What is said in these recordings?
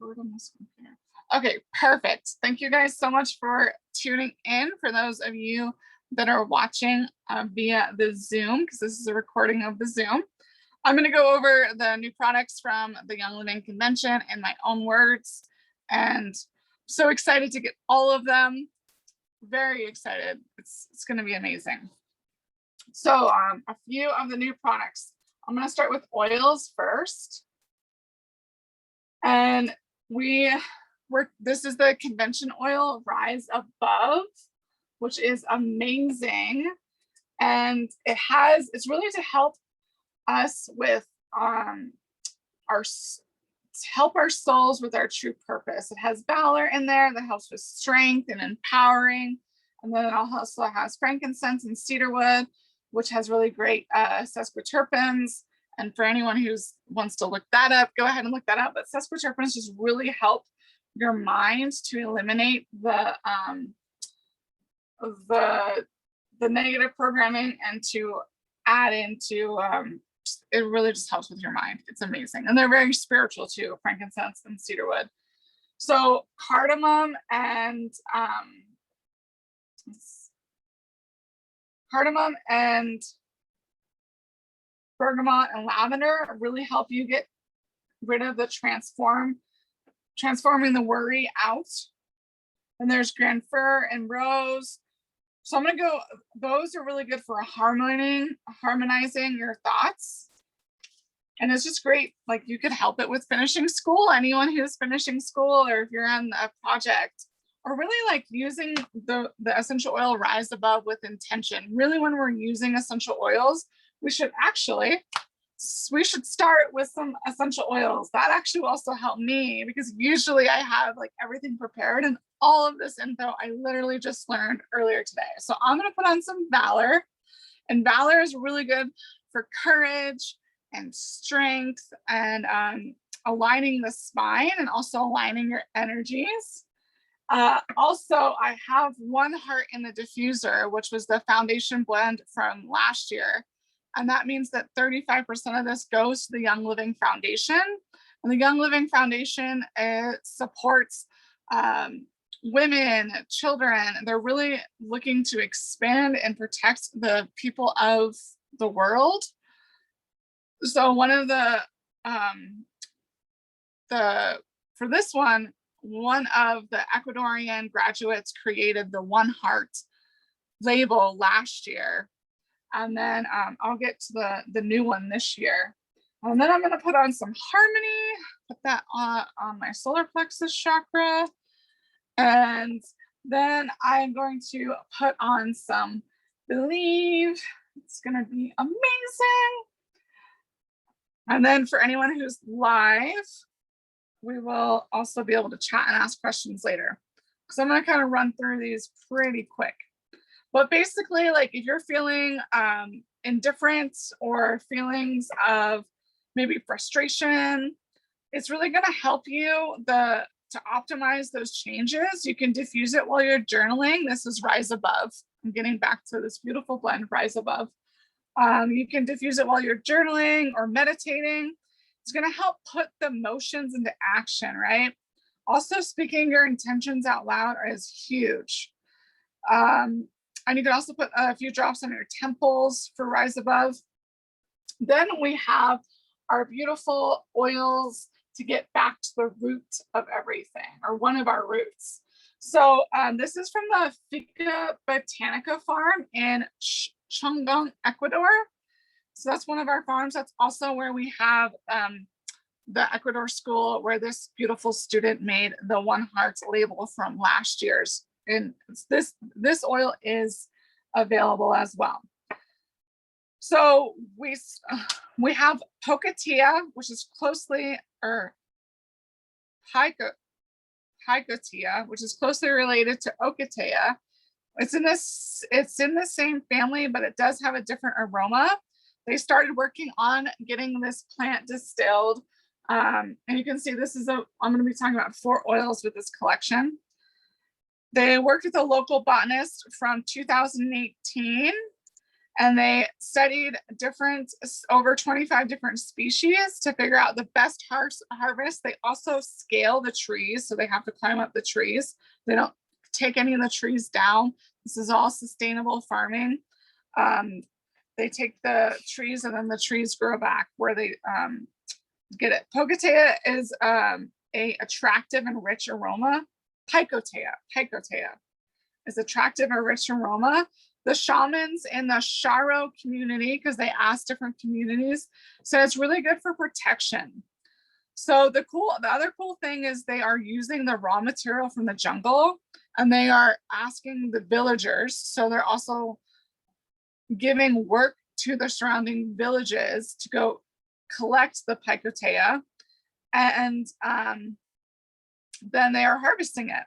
record on this computer. Okay, perfect. Thank you guys so much for tuning in. For those of you that are watching via the Zoom, because this is a recording of the Zoom, I'm going to go over the new products from the Young Living Convention in my own words, and so excited to get all of them. Very excited. It's going to be amazing. So a few of the new products. I'm going to start with oils first. And this is the convention oil Rise Above, which is amazing. And it's really to help us with help our souls with our true purpose. It has valor in there that helps with strength and empowering. And then it also has frankincense and cedarwood, which has really great sesquiterpenes. And for anyone who wants to look that up, go ahead and look that up. But sesquiterpenes just really help your mind to eliminate the negative programming and to add into, it really just helps with your mind. It's amazing. And they're very spiritual too, frankincense and cedarwood. So cardamom and bergamot and lavender really help you get rid of the transforming the worry out. And there's granfir and rose. So I'm going to go, those are really good for harmonizing your thoughts. And it's just great. Like you could help it with finishing school, anyone who's finishing school, or if you're on a project, or really like using the essential oil Rise Above with intention. Really, when we're using essential oils, we should start with some essential oils. That actually will also help me, because usually I have like everything prepared, and all of this info I literally just learned earlier today. So I'm going to put on some Valor, and Valor is really good for courage and strength and aligning the spine and also aligning your energies. Also, I have One Heart in the diffuser, which was the foundation blend from last year. And that means that 35% of this goes to the Young Living Foundation. And the Young Living Foundation supports women, children. They're really looking to expand and protect the people of the world. So one of for this one of the Ecuadorian graduates created the One Heart label last year. And then I'll get to the new one this year. And then I'm going to put on some Harmony, put that on my solar plexus chakra. And then I'm going to put on some Believe. It's going to be amazing. And then for anyone who's live, we will also be able to chat and ask questions later. So I'm going to kind of run through these pretty quick. But basically, like if you're feeling indifferent or feelings of maybe frustration, it's really going to help you to optimize those changes. You can diffuse it while you're journaling. This is Rise Above. I'm getting back to this beautiful blend, Rise Above. You can diffuse it while you're journaling or meditating. It's going to help put the emotions into action, right? Also, speaking your intentions out loud is huge. And you can also put a few drops on your temples for Rise Above. Then we have our beautiful oils to get back to the root of everything, or one of our roots. So this is from the Finca Botanica farm in Chongqing, Ecuador. So that's one of our farms. That's also where we have the Ecuador school where this beautiful student made the One Heart label from last year's. And this oil is available as well. So we have Pocatia, which is closely, or Hycotia, which is closely related to Ocotea. It's in the same family, but it does have a different aroma. They started working on getting this plant distilled. And you can see this is I'm going to be talking about 4 oils with this collection. They worked with a local botanist from 2018, And they studied over 25 different species to figure out the best harvest. They also scale the trees, so they have to climb up the trees. They don't take any of the trees down. This is all sustainable farming. They take the trees and then the trees grow back where they get it. Pocotea is a attractive and rich aroma. Picotea is attractive and rich aroma. The shamans in the Sharo community, because they asked different communities, so it's really good for protection. So the other cool thing is they are using the raw material from the jungle, and they are asking the villagers. So they're also giving work to the surrounding villages to go collect the picotea, and then they are harvesting it,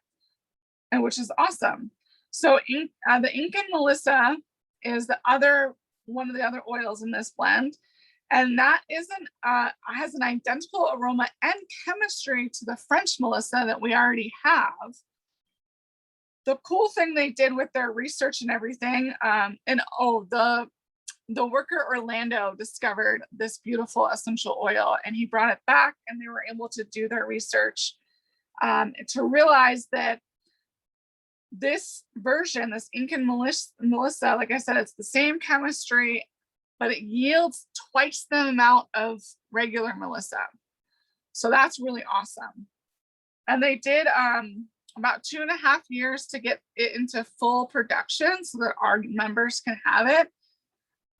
and which is awesome. So the Incan Melissa is one of the other oils in this blend, and that has an identical aroma and chemistry to the French Melissa that we already have. The cool thing they did with their research and everything, the worker Orlando discovered this beautiful essential oil, and he brought it back, and they were able to do their research to realize that this version, this Incan Melissa, like I said, it's the same chemistry, but it yields twice the amount of regular Melissa. So that's really awesome. And they did about 2.5 years to get it into full production so that our members can have it.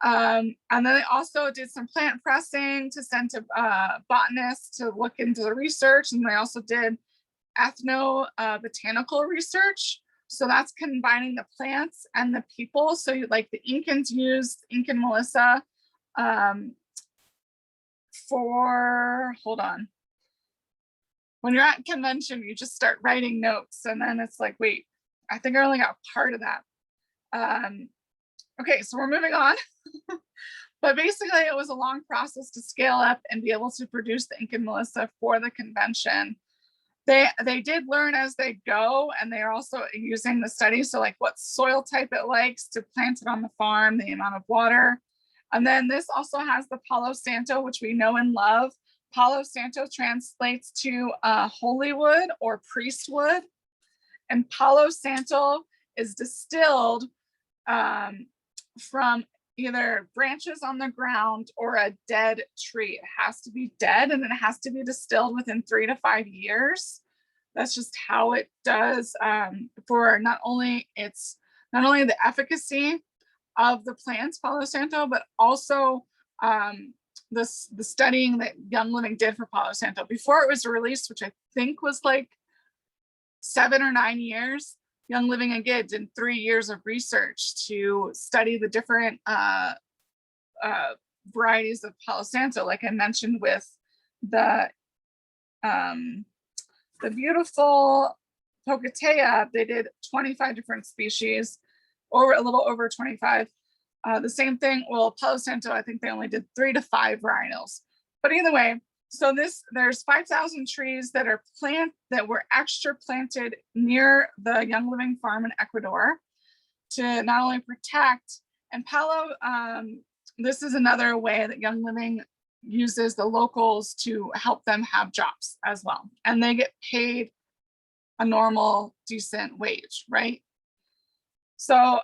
And then they also did some plant pressing to send to botanists to look into the research. And they also did botanical research. So that's combining the plants and the people. So like the Incans used Incan Melissa hold on. When you're at convention, you just start writing notes, and then it's like, wait, I think I only got part of that. Okay, so we're moving on. But basically it was a long process to scale up and be able to produce the Incan Melissa for the convention. They did learn as they go, and they are also using the study. So like what soil type it likes to plant it on the farm, the amount of water. And then this also has the Palo Santo, which we know and love. Palo Santo translates to holy wood or priest wood. And Palo Santo is distilled from either branches on the ground or a dead tree. It has to be dead, and it has to be distilled within 3 to 5 years. That's just how it does for not only the efficacy of the plants Palo Santo, but also the studying that Young Living did for Palo Santo before it was released, which I think was like 7 or 9 years. Young Living again did 3 years of research to study the different varieties of Palo Santo, like I mentioned with the beautiful Pocotea. They did 25 different species, or a little over 25. The same thing, well, Palo Santo, I think they only did 3 to 5 varietals. But either way, so there's 5,000 trees that were extra planted near the Young Living farm in Ecuador to not only protect, and Palo, this is another way that Young Living uses the locals to help them have jobs as well. And they get paid a normal, decent wage, right? So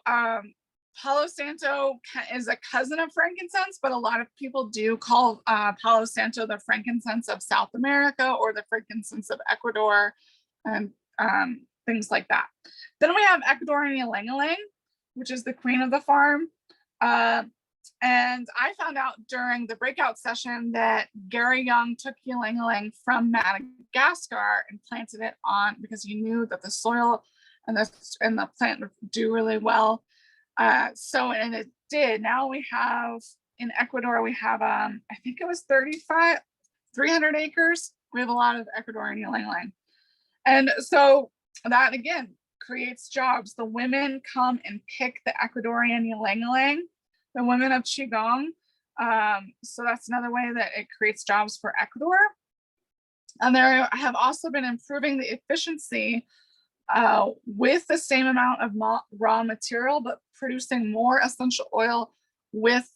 Palo Santo is a cousin of frankincense, but a lot of people do call Palo Santo the frankincense of South America or the frankincense of Ecuador, and things like that. Then we have Ecuadorian ylang-ylang, which is the queen of the farm. And I found out during the breakout session that Gary Young took ylang-ylang from Madagascar and planted it on because he knew that the soil and the plant would do really well. And it did. Now we have in Ecuador, we have I think it was 300 acres. We have a lot of Ecuadorian ylang-ylang. And so that again creates jobs. The women come and pick the Ecuadorian ylang-ylang, the women of Qigong. So that's another way that it creates jobs for Ecuador. And there have also been improving the efficiency with the same amount of raw material, but producing more essential oil with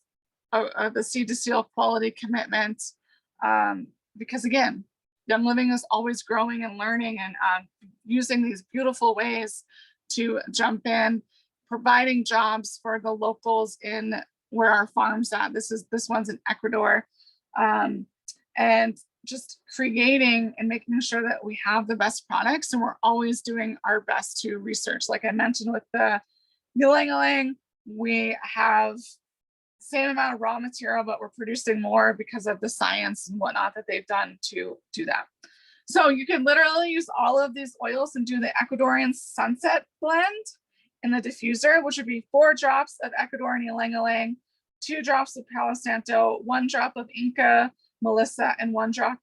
the seed to seal quality commitment. Because again, Young Living is always growing and learning and using these beautiful ways to jump in, providing jobs for the locals in where our farm's at. This one's in Ecuador. And just creating and making sure that we have the best products, and we're always doing our best to research. Like I mentioned with the ylang-ylang, we have same amount of raw material, but we're producing more because of the science and whatnot that they've done to do that. So you can literally use all of these oils and do the Ecuadorian Sunset blend in the diffuser, which would be 4 drops of Ecuadorian ylang-ylang, 2 drops of Palo Santo, 1 drop of Inca Melissa, and 1 drop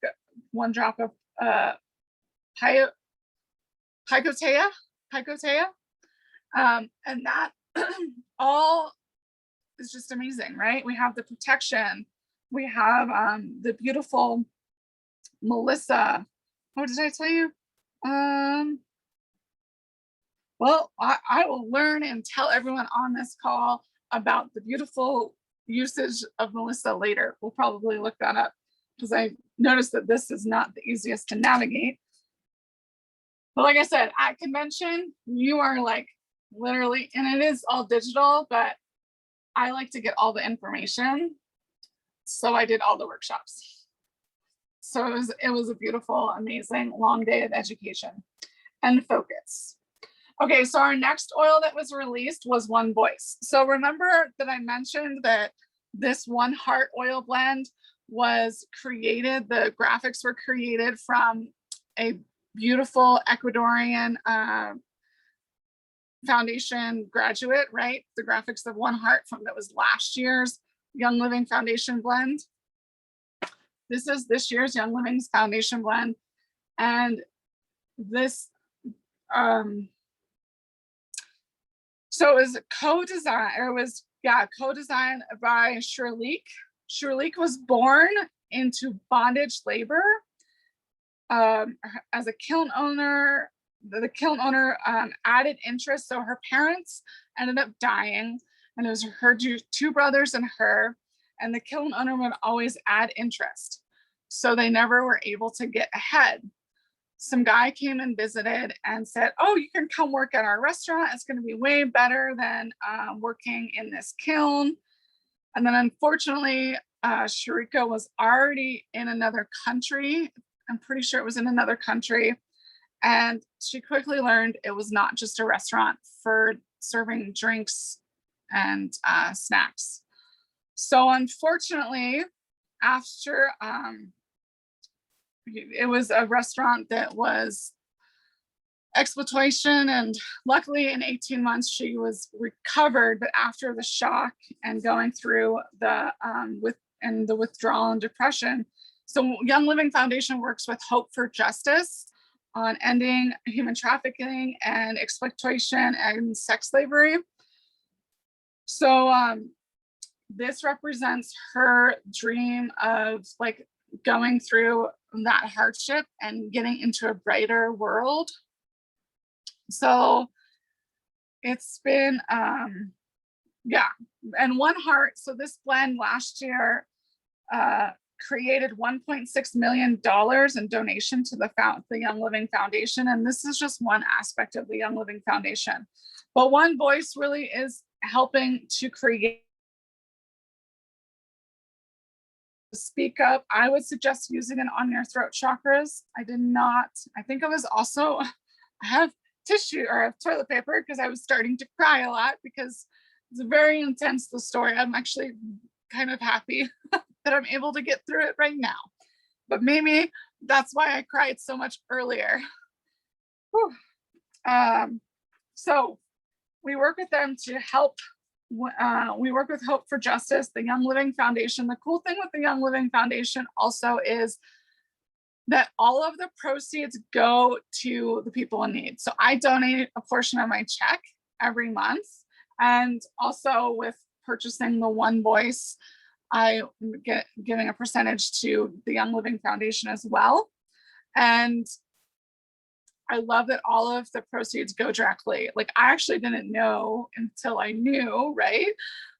of Picotea. And that all is just amazing, right? We have the protection. We have the beautiful Melissa. What did I tell you? Well, I will learn and tell everyone on this call about the beautiful usage of Melissa later. We'll probably look that up because I noticed that this is not the easiest to navigate. But like I said, at convention, you are like literally, and it is all digital, but I like to get all the information. So I did all the workshops. So it was a beautiful, amazing long day of education and focus. Okay, so our next oil that was released was One Voice. So remember that I mentioned that this One Heart oil blend was created, the graphics were created from a beautiful Ecuadorian foundation graduate, right? The graphics of One Heart that was last year's Young Living Foundation blend. This is this year's Young Living's Foundation blend. And this, so it was co-designed by Shirley. Shirley was born into bondage labor as a kiln owner. The kiln owner added interest. So her parents ended up dying, and it was her 2 brothers and her, and the kiln owner would always add interest. So they never were able to get ahead. Some guy came and visited and said, oh, you can come work at our restaurant. It's going to be way better than working in this kiln. And then unfortunately, Sharika was already in another country. I'm pretty sure it was in another country. And she quickly learned it was not just a restaurant for serving drinks and snacks. So unfortunately, after it was a restaurant that was exploitation, and luckily in 18 months she was recovered. But after the shock and going through the withdrawal and depression, so Young Living Foundation works with Hope for Justice on ending human trafficking and exploitation and sex slavery. So this represents her dream of like going through that hardship and getting into a brighter world. So it's been, yeah, and One Heart. So this blend last year created $1.6 million in donation to the Young Living Foundation. And this is just one aspect of the Young Living Foundation. But One Voice really is helping to create, speak up. I would suggest using it on your throat chakras. I did not. I think I was also, I have tissue or I have toilet paper because I was starting to cry a lot because it's very intense, the story. I'm actually kind of happy that I'm able to get through it right now. But maybe that's why I cried so much earlier. So we work with them to help. We work with Hope for Justice, the Young Living Foundation. The cool thing with the Young Living Foundation also is that all of the proceeds go to the people in need. So I donate a portion of my check every month. And also with purchasing the One Voice, I get giving a percentage to the Young Living Foundation as well. And I love that all of the proceeds go directly. Like I actually didn't know until I knew, right?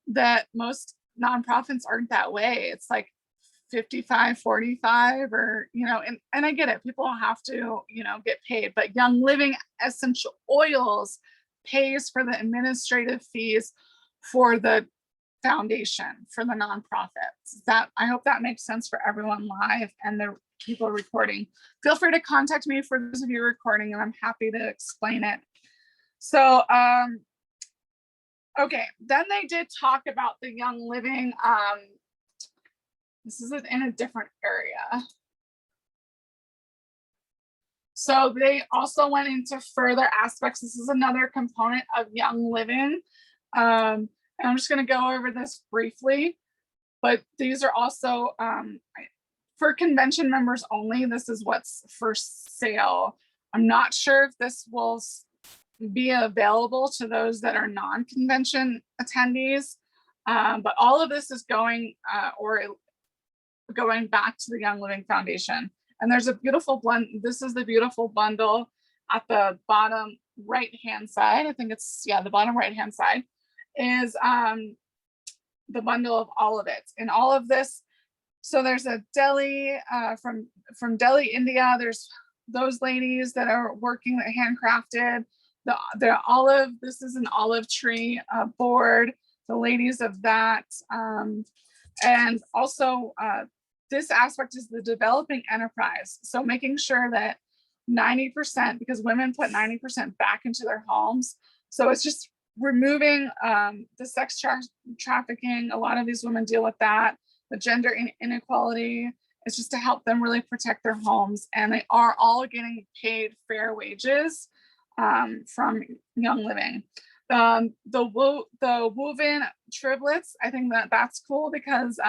That most nonprofits aren't that way. It's like 55, 45, or, and I get it. People have to, get paid, but Young Living Essential Oils pays for the administrative fees for the foundation, for the nonprofits. I hope that makes sense for everyone live and the people recording. Feel free to contact me for those of you recording, and I'm happy to explain it. So, okay, then they did talk about the Young Living. This is in a different area. So they also went into further aspects. This is another component of Young Living. And I'm just going to go over this briefly, but these are also for convention members only. This is what's for sale. I'm not sure if this will be available to those that are non-convention attendees, but all of this is going back to the Young Living Foundation. And there's a beautiful blend. This is the beautiful bundle at the bottom right-hand side. I think it's, the bottom right-hand side is the bundle of all of it. And all of this, so there's a Delhi, from Delhi, India. There's those ladies that are working handcrafted. The olive, this is an olive tree board, the ladies of that. And also this aspect is the developing enterprise. So making sure that 90%, because women put 90% back into their homes. So it's just removing the sex trafficking. A lot of these women deal with that, the gender inequality. It's just to help them really protect their homes. And they are all getting paid fair wages from Young Living. The woven triplets, I think that's cool because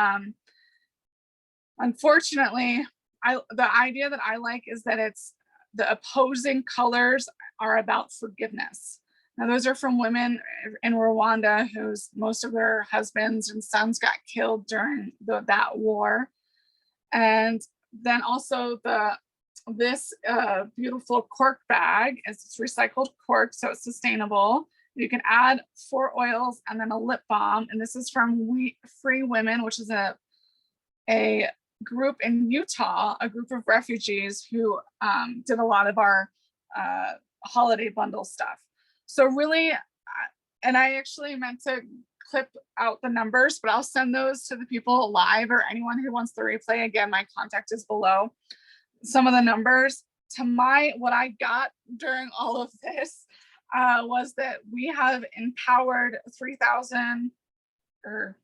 unfortunately, the idea that I like is that it's the opposing colors are about forgiveness. Now, those are from women in Rwanda whose most of their husbands and sons got killed during that war. And then also this beautiful cork bag is recycled cork, so it's sustainable. You can add 4 oils and then a lip balm. And this is from Free Women, which is a group in Utah, a group of refugees who did a lot of our holiday bundle stuff. So really, and I actually meant to clip out the numbers, but I'll send those to the people live or anyone who wants the replay. Again, my contact is below. Some of the numbers to what I got during all of this was that we have empowered 3,000, or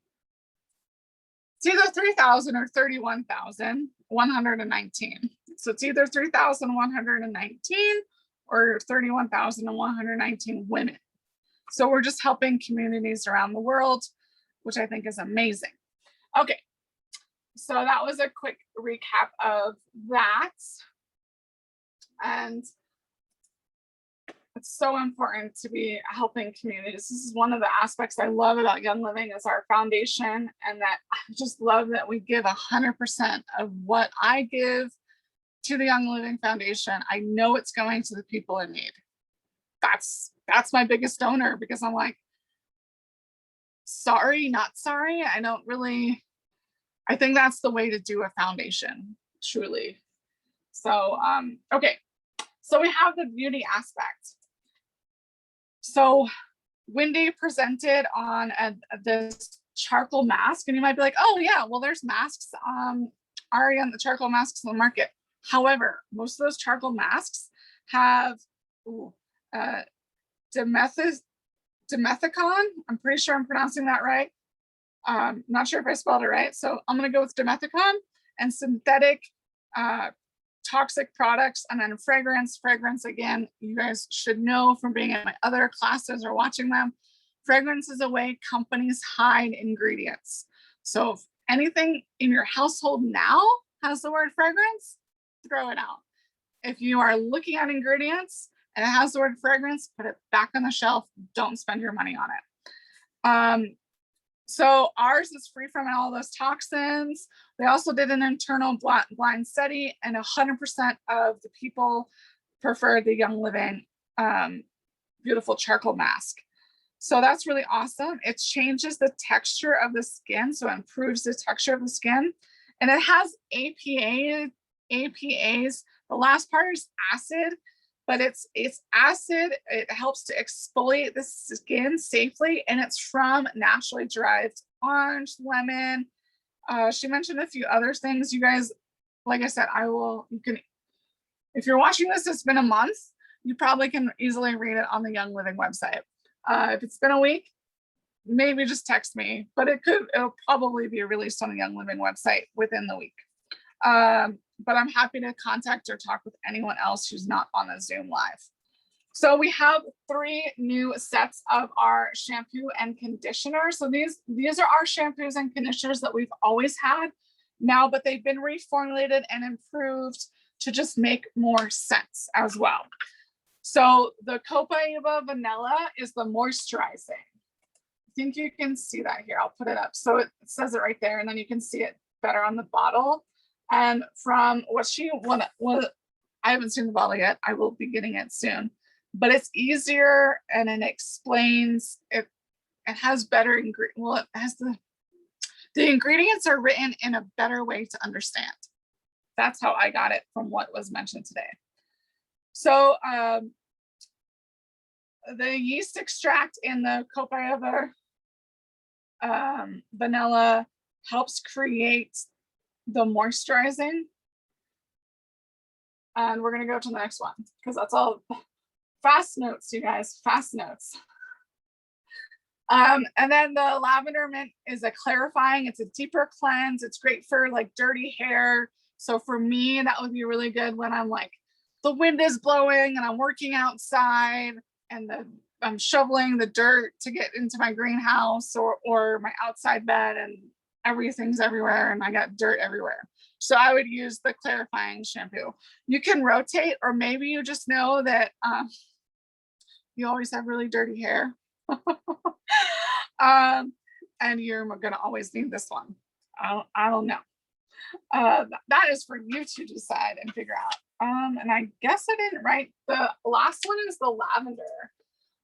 it's either 3,000 or 31,119. So it's either 3,119 or 31,119 women. So we're just helping communities around the world, which I think is amazing. Okay, so that was a quick recap of that. And it's so important to be helping communities. This is one of the aspects I love about Young Living is our foundation, and that I just love that we give 100% of what I give to the Young Living Foundation. I know it's going to the people in need. That's my biggest donor, because I'm like, sorry, not sorry. I think that's the way to do a foundation, truly. So, okay. So we have the beauty aspect. So Wendy presented on this charcoal mask, and you might be like, oh yeah, well there's masks already on the charcoal masks on the market. However, most of those charcoal masks have dimethicon. I'm pretty sure I'm pronouncing that right. Not sure if I spelled it right. So I'm gonna go with dimethicon and synthetic toxic products, and then fragrance. Again, you guys should know from being in my other classes or watching them, fragrance is a way companies hide ingredients. So if anything in your household now has the word fragrance, throw it out. If you are looking at ingredients and it has the word fragrance, put it back on the shelf. Don't spend your money on it. So ours is free from all those toxins. They also did an internal blind study, and 100% of the people prefer the Young Living beautiful charcoal mask. So that's really awesome. It changes the texture of the skin, so it improves the texture of the skin. And it has APAs. The last part is acid, but it's acid. It helps to exfoliate the skin safely, and it's from naturally derived orange, lemon. She mentioned a few other things. You guys, like I said, you can, if you're watching this, it's been a month, you probably can easily read it on the Young Living website. If it's been a week, maybe just text me, but it'll probably be released on the Young Living website within the week. But I'm happy to contact or talk with anyone else who's not on a Zoom live. So we have 3 new sets of our shampoo and conditioner. So these are our shampoos and conditioners that we've always had now, but they've been reformulated and improved to just make more sense as well. So the Copaiba Vanilla is the moisturizing. I think you can see that here. I'll put it up. So it says it right there, and then you can see it better on the bottle. And from what I haven't seen the bottle yet. I will be getting it soon, but it's easier and it explains it. It has better ingredients. Well, it has the ingredients are written in a better way to understand. That's how I got it from what was mentioned today. So the yeast extract in the Copaiba vanilla helps create the moisturizing. And we're going to go to the next one because that's all fast notes, you guys, fast notes. And then the lavender mint is a clarifying, it's a deeper cleanse. It's great for like dirty hair. So for me, that would be really good when I'm like, the wind is blowing and I'm working outside and I'm shoveling the dirt to get into my greenhouse or my outside bed and everything's everywhere and I got dirt everywhere. So I would use the clarifying shampoo. You can rotate, or maybe you just know that you always have really dirty hair. And you're gonna always need this one. I don't know. That is for you to decide and figure out. And I guess I didn't write, the last one is the lavender.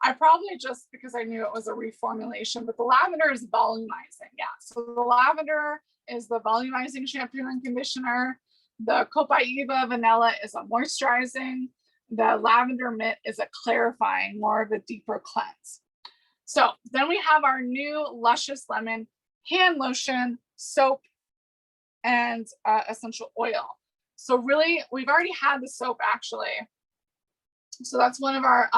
I probably just because I knew it was a reformulation, but the lavender is volumizing. Yeah, so the lavender is the volumizing shampoo and conditioner. The Copaiba vanilla is a moisturizing. The lavender mint is a clarifying, more of a deeper cleanse. So then we have our new Luscious Lemon hand lotion, soap, and essential oil. So really, we've already had the soap actually. So that's one of our,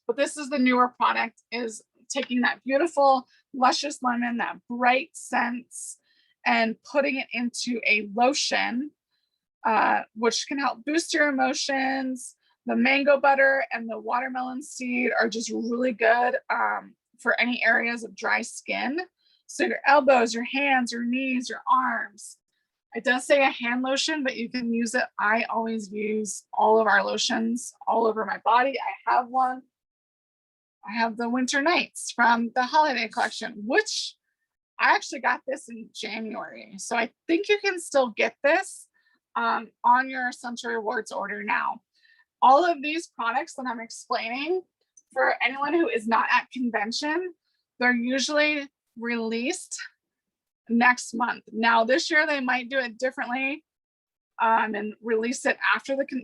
but this is the newer product, is taking that beautiful Luscious Lemon, that bright scents, and putting it into a lotion, which can help boost your emotions. The mango butter and the watermelon seed are just really good for any areas of dry skin. So your elbows, your hands, your knees, your arms. It does say a hand lotion, but you can use it. I always use all of our lotions all over my body. I have one. I have the Winter Nights from the holiday collection, which I actually got this in January. So I think you can still get this on your Essential Rewards order now. All of these products that I'm explaining, for anyone who is not at convention, they're usually released next month. Now this year they might do it differently and release it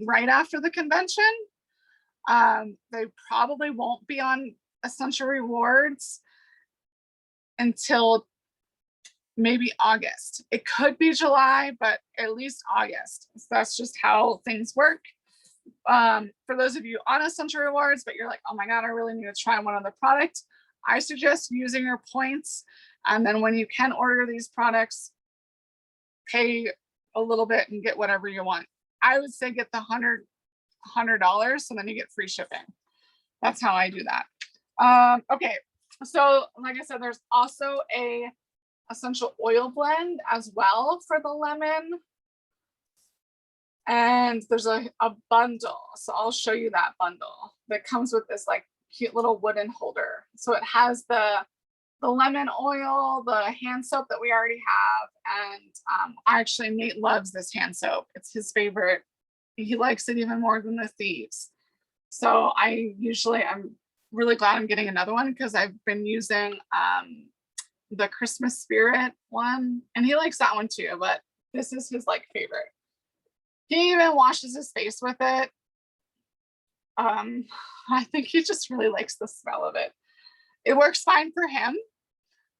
right after the convention. They probably won't be on Essential Rewards until maybe August. It could be July, but at least August. So that's just how things work. For those of you on Essential Rewards, but you're like, oh my God, I really need to try one other product, I suggest using your points. And then when you can order these products, pay a little bit and get whatever you want. I would say get the $100, so then you get free shipping. That's how I do that. Okay, so like I said, there's also a essential oil blend as well for the lemon. And there's a bundle. So I'll show you that bundle that comes with this like cute little wooden holder. So it has the lemon oil, the hand soap that we already have. And actually Nate loves this hand soap. It's his favorite. He likes it even more than the Thieves. So I usually am really glad I'm getting another one because I've been using the Christmas Spirit one, and he likes that one too, but this is his like favorite. He even washes his face with it. I think he just really likes the smell of it. It works fine for him.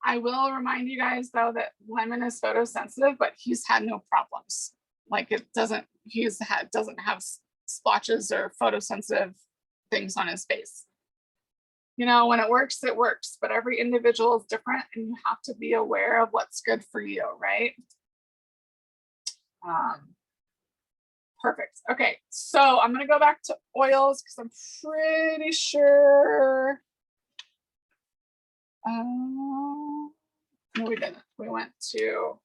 I will remind you guys though that lemon is photosensitive, but he's had no problems. Like it doesn't, doesn't have splotches or photosensitive things on his face. You know, when it works, but every individual is different and you have to be aware of what's good for you, right? Perfect. Okay, so I'm gonna go back to oils because I'm pretty sure. No, we didn't. We went to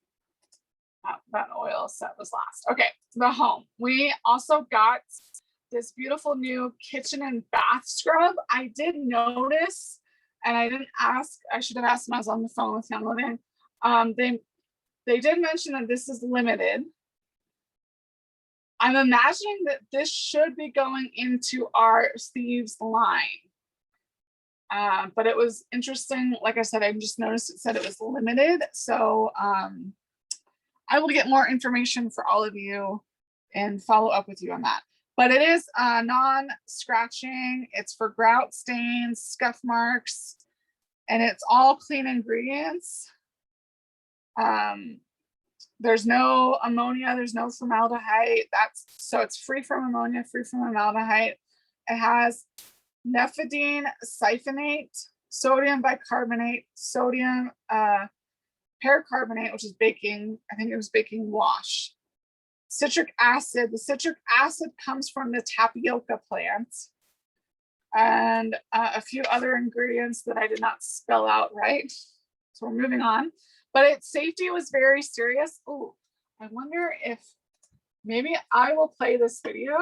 that oil set was last. Okay, the home. We also got this beautiful new kitchen and bath scrub. I did notice, and I didn't ask. I should have asked when I was on the phone with Young Living. They did mention that this is limited. I'm imagining that this should be going into our Thieves line. But it was interesting. Like I said, I just noticed it said it was limited. So I will get more information for all of you and follow up with you on that. But it is non-scratching. It's for grout stains, scuff marks, and it's all clean ingredients. There's no ammonia, there's no formaldehyde. So it's free from ammonia, free from formaldehyde. It has nephidine siphonate, sodium bicarbonate, sodium percarbonate, which is baking, I think it was baking wash. Citric acid. The citric acid comes from the tapioca plant. And a few other ingredients that I did not spell out right. So we're moving on. But its safety was very serious. Oh, I wonder if maybe I will play this video.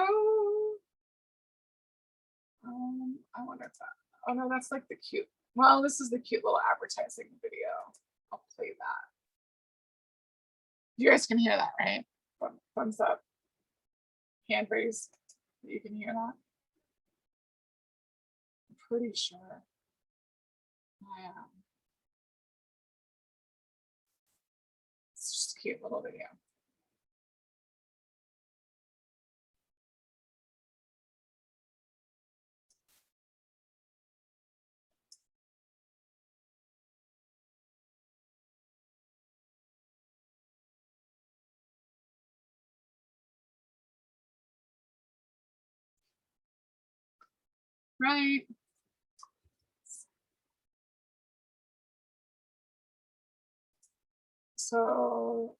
I wonder if that, oh no, that's like the cute, well, this is the cute little advertising video. I'll play that. You guys can hear that, right? Thumbs up. Hand raise. You can hear that. I'm pretty sure I am. It's just a cute little video. Right. So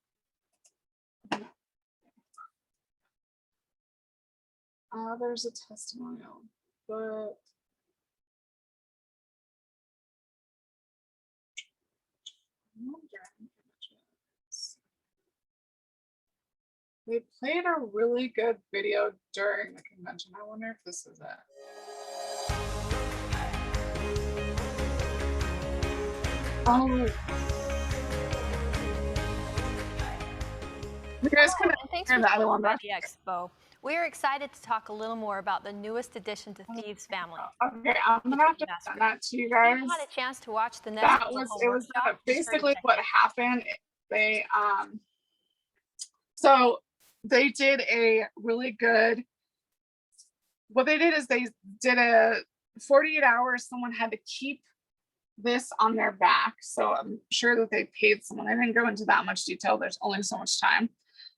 there's a testimonial, but they played a really good video during the convention. I wonder if this is it. Oh, you guys can hear the other one back. The expo. We're excited to talk a little more about the newest addition to Thieves family. Okay, I'm gonna have to send that to you guys. You had a chance to watch the next. That was it. Was basically what happened. They so they did a really good. What they did is they did a 48 hours. Someone had to keep this on their back. So I'm sure that they paid someone. I didn't go into that much detail. There's only so much time.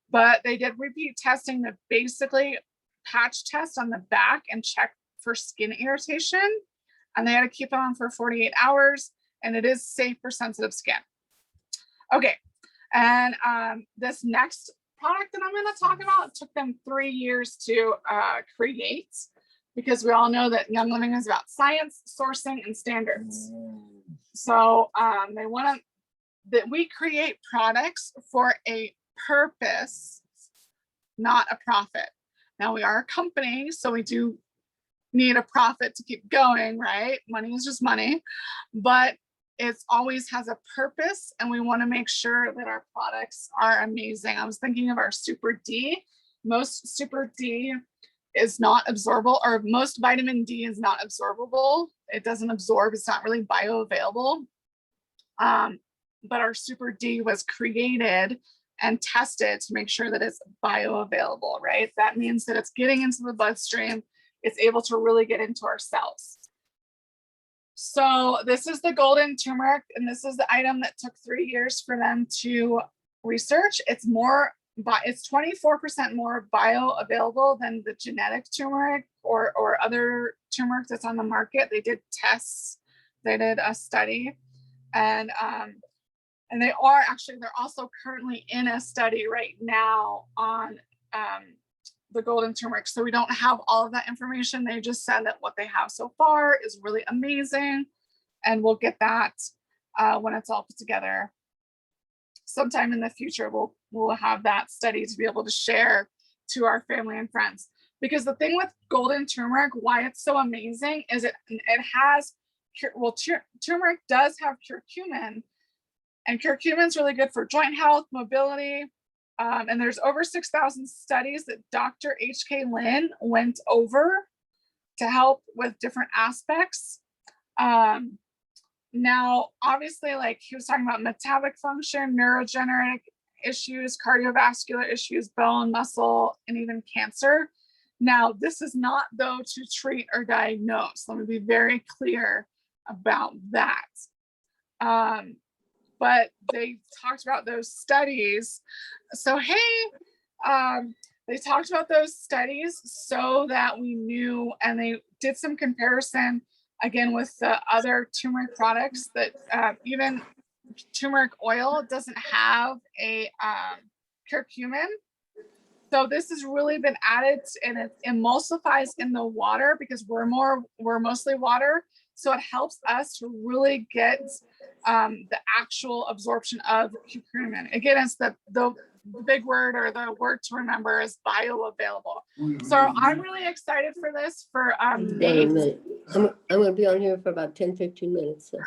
But they did repeat testing to basically patch test on the back and check for skin irritation. And they had to keep it on for 48 hours. And it is safe for sensitive skin. Okay. And this next product that I'm going to talk about took them 3 years to create, because we all know that Young Living is about science, sourcing, and standards. So they want that we create products for a purpose, not a profit. Now we are a company, so we do need a profit to keep going, right? Money is just money, but it always has a purpose, and we want to make sure that our products are amazing. I was thinking of our Super D. Most Super D is not absorbable, or most vitamin D is not absorbable. It doesn't absorb. It's not really bioavailable. But our Super D was created and tested to make sure that it's bioavailable, right? That means that it's getting into the bloodstream. It's able to really get into our cells. So this is the golden turmeric, and this is the item that took 3 years for them to research. It's 24% more bioavailable than the genetic turmeric or other turmeric that's on the market. They did tests, they did a study, and they're also currently in a study right now on the golden turmeric. So we don't have all of that information. They just said that what they have so far is really amazing, and we'll get that when it's all put together. Sometime in the future, we'll have that study to be able to share to our family and friends. Because the thing with golden turmeric, why it's so amazing, is it has, turmeric does have curcumin, and curcumin is really good for joint health, mobility, and there's over 6,000 studies that Dr. H.K. Lin went over to help with different aspects. Now, obviously, like he was talking about metabolic function, neurogenetic issues, cardiovascular issues, bone, muscle, and even cancer. Now, this is not, though, to treat or diagnose. Let me be very clear about that. But they talked about those studies. So, they talked about those studies so that we knew, and they did some comparison again with the other turmeric products, that even turmeric oil doesn't have a curcumin. So this has really been added, and it emulsifies in the water because we're mostly water. So it helps us to really get the actual absorption of curcumin. Again, it's the big word, or the word to remember, is bioavailable. So I'm really excited for this. I'm going to be on here for about 10-15 minutes. So.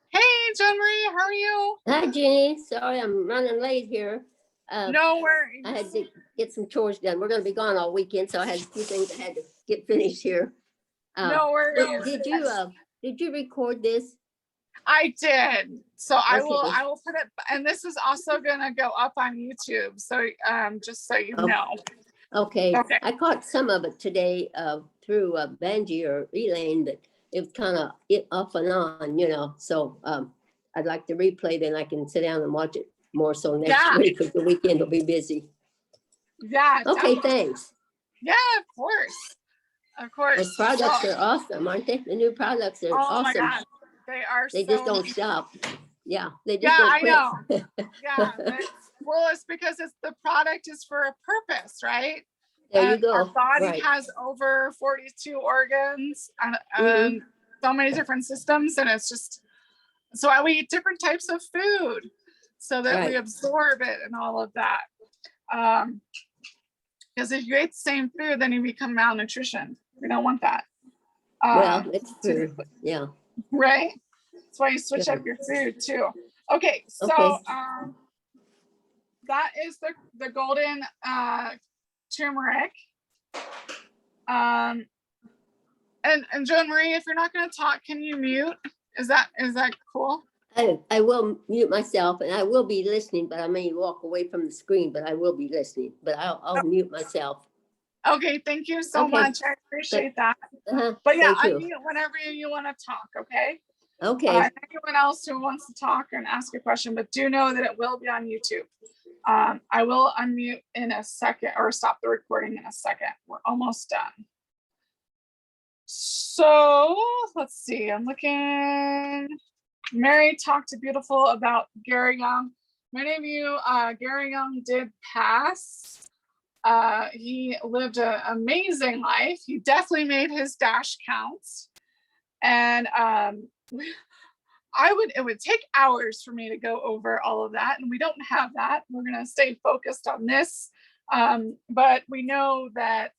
Hey, Jen Marie, how are you? Hi, Jenny. Sorry, I'm running late here. No worries. I had to get some chores done. We're going to be gone all weekend, so I had a few things I had to get finished here. No worries. Did you record this? I did. So I Okay. will put it, and this is also gonna go up on YouTube. So just so you know. Okay. Okay. I caught some of it today through Benji or Elaine, but it was kind of off and on, So I'd like to replay, then I can sit down and watch it more. So next week, because the weekend will be busy. Yeah. Okay, definitely. thanks. Yeah, of course. Of course. Those products are awesome, aren't they? The new products are awesome. My God. They are. They just don't stop. Yeah, they just Yeah, don't I quit. know. Yeah. Well, it's because the product is for a purpose, right? There you go. Our body Right. has over 42 organs and so many different systems, and it's just, so we eat different types of food so that we absorb it and all of that. Because if you ate the same food, then you become malnutrition. We don't want that. Well, it's true. Yeah. Right. That's why you switch up your food too. Okay, so that is the golden turmeric. And Joan Marie, if you're not going to talk, can you mute? Is that cool? I will mute myself, and I will be listening, but I may walk away from the screen, but I will be listening. But I'll mute myself. Okay, thank you so much. I appreciate that. But yeah, unmute whenever you want to talk, okay? Okay. Anyone else who wants to talk and ask a question, but do know that it will be on YouTube. I will unmute in a second, or stop the recording in a second. We're almost done. So let's see, I'm looking. Mary talked to Beautiful about Gary Young. Many of you, Gary Young did pass. He lived an amazing life. He definitely made his dash count. And it would take hours for me to go over all of that, and we don't have that. We're going to stay focused on this. But we know that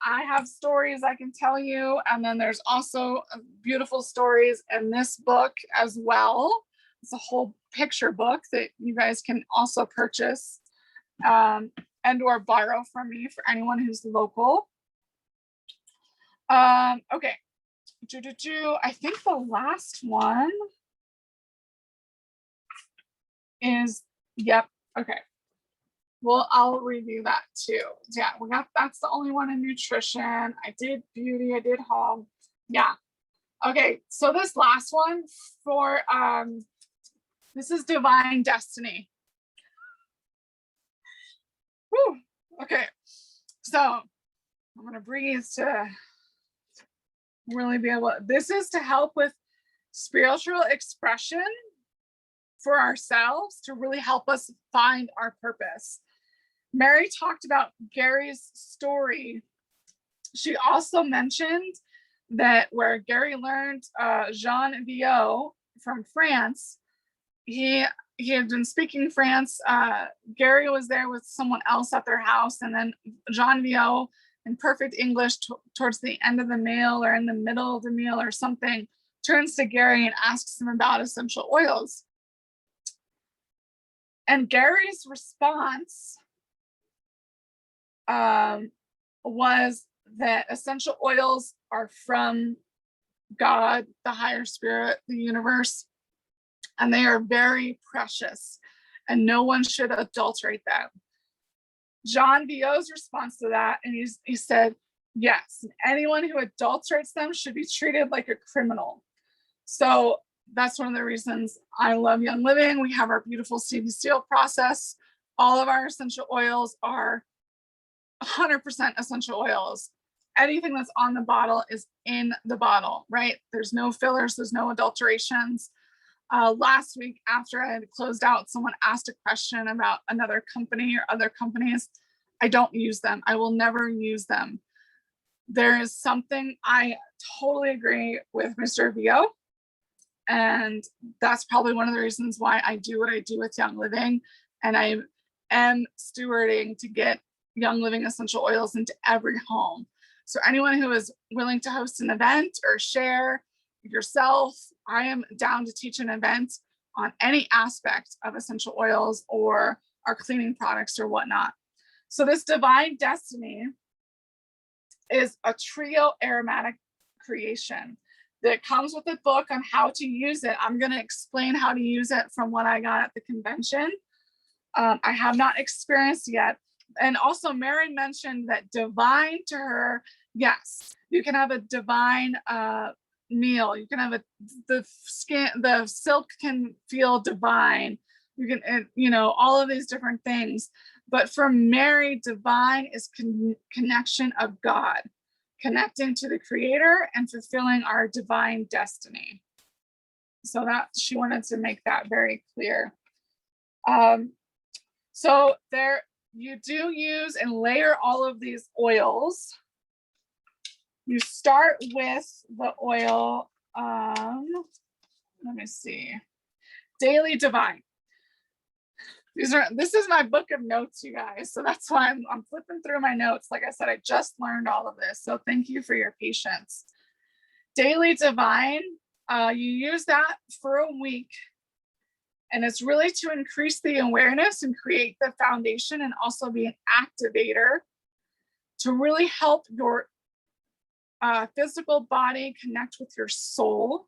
I have stories I can tell you, and then there's also beautiful stories in this book as well. It's a whole picture book that you guys can also purchase. and or borrow from me for anyone who's local. Okay. I think the last one is, yep, okay. Well, I'll review that too. Yeah, that's the only one in nutrition. I did beauty, I did home. Yeah. Okay, so this last one for, this is divine destiny. Whew. Okay, so I'm gonna breathe to really be able, this is to help with spiritual expression for ourselves, to really help us find our purpose. Mary talked about Gary's story. She also mentioned that where Gary learned Jean Viau from France, he had been speaking France. Gary was there with someone else at their house, and then Jean Viau, in perfect English, towards the end of the meal or in the middle of the meal or something, turns to Gary and asks him about essential oils. And Gary's response was that essential oils are from God, the higher spirit, the universe, and they are very precious, and no one should adulterate them. John Viau's response to that, and he said, yes, anyone who adulterates them should be treated like a criminal. So that's one of the reasons I love Young Living. We have our beautiful Stevie Steele process. All of our essential oils are 100% essential oils. Anything that's on the bottle is in the bottle, right? There's no fillers, there's no adulterations. Last week, after I had closed out, someone asked a question about another company or other companies. I don't use them. I will never use them. There is something, I totally agree with Mr. Viau. And that's probably one of the reasons why I do what I do with Young Living. And I am stewarding to get Young Living essential oils into every home. So anyone who is willing to host an event or share yourself, I am down to teach an event on any aspect of essential oils or our cleaning products or whatnot. So this Divine Destiny is a trio aromatic creation that comes with a book on how to use it. I'm going to explain how to use it from what I got at the convention. I have not experienced yet. And also Mary mentioned that divine to her, yes, you can have a divine meal. You can have the silk can feel divine. You can, all of these different things. But for Mary, divine is connection of God, connecting to the creator and fulfilling our divine destiny. So that she wanted to make that very clear. So there, you do use and layer all of these oils. You start with the oil, let me see, Daily Divine. This is my book of notes, you guys. So that's why I'm flipping through my notes. Like I said, I just learned all of this. So thank you for your patience. Daily Divine, you use that for a week. And it's really to increase the awareness and create the foundation and also be an activator to really help your physical body connect with your soul.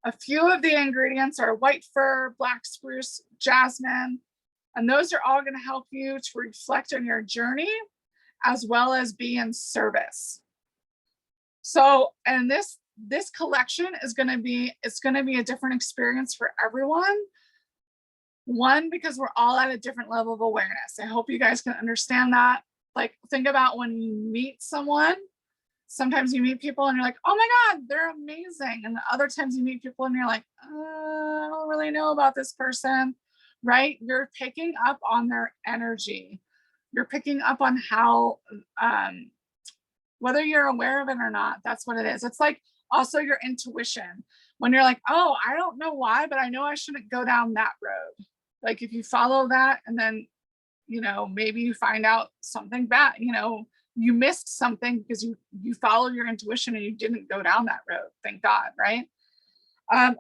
A few of the ingredients are white fir, black spruce, jasmine, and those are all going to help you to reflect on your journey as well as be in service. So, and this collection is going to be, it's going to be a different experience for everyone. One, because we're all at a different level of awareness. I hope you guys can understand that. Like, think about when you meet someone. Sometimes you meet people and you're like, oh my God, they're amazing. And the other times you meet people and you're like, I don't really know about this person, right? You're picking up on their energy. You're picking up on how, whether you're aware of it or not, that's what it is. It's like also your intuition. When you're like, oh, I don't know why, but I know I shouldn't go down that road. Like if you follow that and then, maybe you find out something bad, you missed something because you followed your intuition and you didn't go down that road. Thank God, right?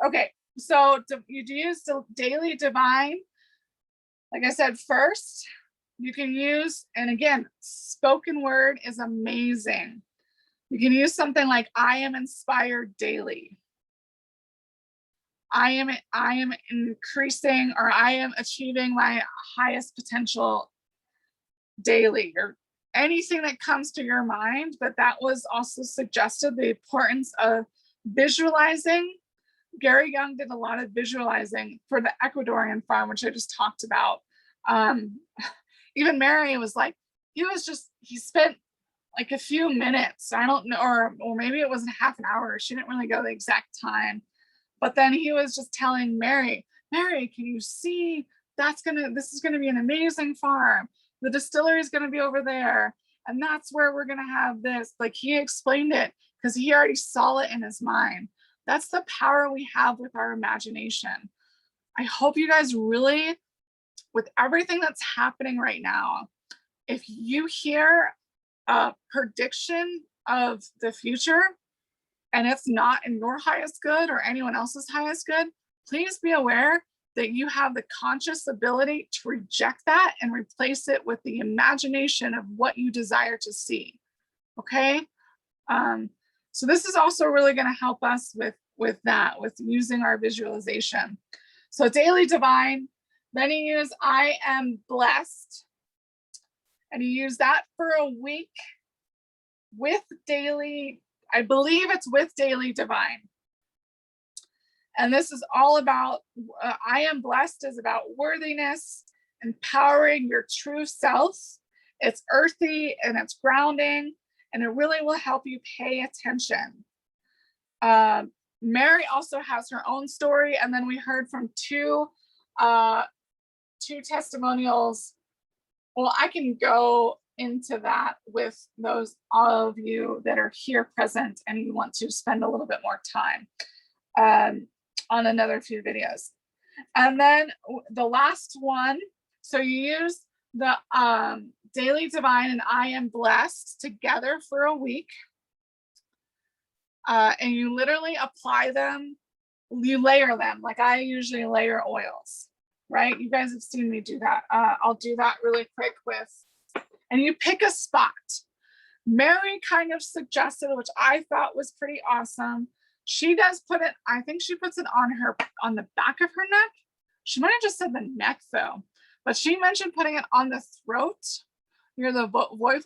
Okay, so you do use the Daily Divine. Like I said, first, you can use, and again, spoken word is amazing. You can use something like, I am inspired daily. I am increasing, or I am achieving my highest potential daily, or anything that comes to your mind. But that was also suggested, the importance of visualizing. Gary Young did a lot of visualizing for the Ecuadorian farm, which I just talked about. Even Mary was like, he spent like a few minutes, I don't know, or maybe it wasn't half an hour. She didn't really go the exact time. But then he was just telling Mary, can you see, this is gonna be an amazing farm. The distillery is gonna be over there. And that's where we're gonna have this. Like, he explained it because he already saw it in his mind. That's the power we have with our imagination. I hope you guys really, with everything that's happening right now, if you hear a prediction of the future, and it's not in your highest good or anyone else's highest good, please be aware that you have the conscious ability to reject that and replace it with the imagination of what you desire to see. Okay. So this is also really going to help us with using our visualization. So daily divine, then you use I am blessed, and you use that for a week with daily, I believe it's with daily divine. And this is all about, I am blessed is about worthiness, empowering your true self. It's earthy and it's grounding, and it really will help you pay attention. Mary also has her own story, and then we heard from two testimonials. Well, I can go into that with those all of you that are here present and you want to spend a little bit more time on another few videos. And then the last one, so you use the daily divine and I am blessed together for a week, and you literally apply them, you layer them, like I usually layer oils, right? You guys have seen me do that. I'll do that really quick with, and you pick a spot. Mary kind of suggested, which I thought was pretty awesome. She does put it, I think she puts it on the back of her neck. She might have just said the neck though, but she mentioned putting it on the throat, near the vocal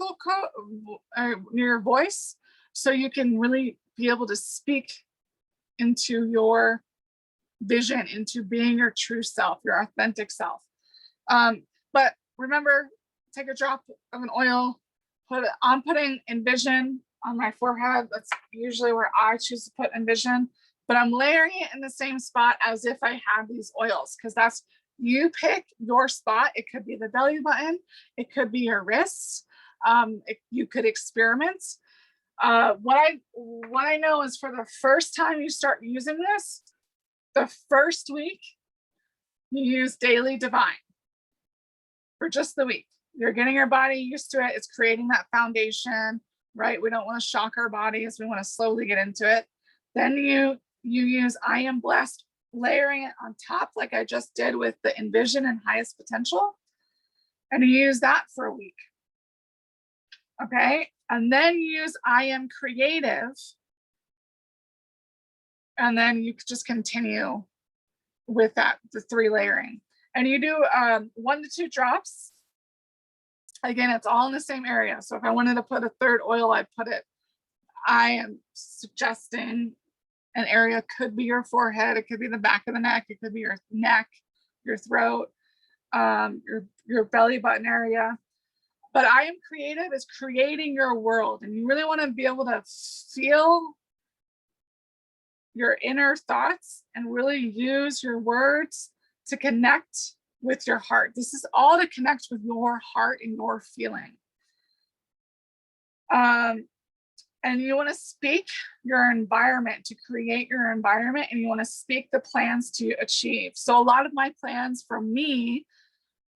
near your voice, so you can really be able to speak into your vision, into being your true self, your authentic self. But remember, take a drop of an oil, I'm putting Envision on my forehead. That's usually where I choose to put Envision, but I'm layering it in the same spot as if I have these oils, because that's, you pick your spot. It could be the belly button, it could be your wrists. You could experiment. What I know is, for the first time you start using this, the first week you use daily divine for just the week. You're getting your body used to it. It's creating that foundation, right? We don't want to shock our bodies. We want to slowly get into it. Then you use I am blessed, layering it on top like I just did with the Envision and highest potential. And you use that for a week. Okay. And then you use I am creative. And then you just continue with that, the 3 layering. And you do 1 to 2 drops. Again, it's all in the same area. So if I wanted to put a third oil, I'd put it, I am suggesting an area could be your forehead, it could be the back of the neck, it could be your neck, your throat, your belly button area. But I am creative is creating your world, and you really want to be able to feel your inner thoughts and really use your words to connect with your heart. This is all to connect with your heart and your feeling. And you want to speak your environment, to create your environment, and you want to speak the plans to achieve. So a lot of my plans for me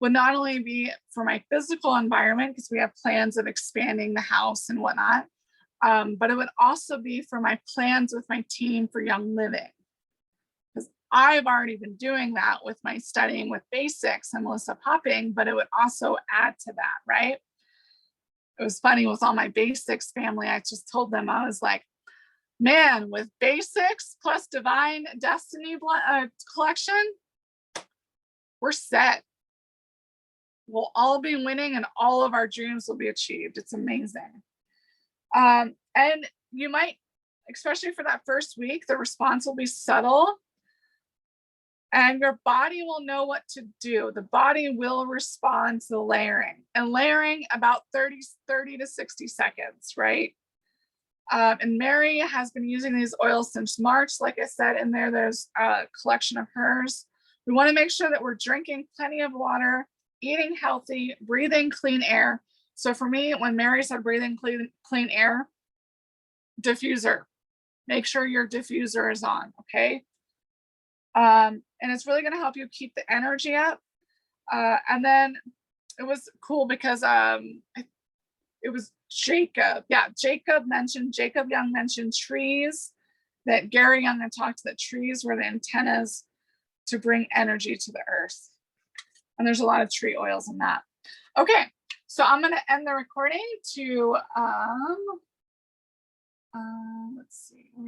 would not only be for my physical environment, because we have plans of expanding the house and whatnot, but it would also be for my plans with my team for Young Living. Because I've already been doing that with my studying with basics and Melissa Popping, but it would also add to that, right? It was funny with all my basics family. I just told them, I was like, man, with basics plus divine destiny collection, we're set. We'll all be winning and all of our dreams will be achieved. It's amazing. And you might, especially for that first week, the response will be subtle and your body will know what to do. The body will respond to the layering, and layering about 30 to 60 seconds, right? And Mary has been using these oils since March. Like I said, in there's a collection of hers. We want to make sure that we're drinking plenty of water, eating healthy, breathing clean air. So for me, when Mary said breathing clean air, diffuser, make sure your diffuser is on, okay? And it's really going to help you keep the energy up. And then it was cool because it was Jacob. Yeah, Jacob Young mentioned trees, that Gary Young had talked that trees were the antennas to bring energy to the earth. And there's a lot of tree oils in that. Okay, so I'm going to end the recording to, let's see, where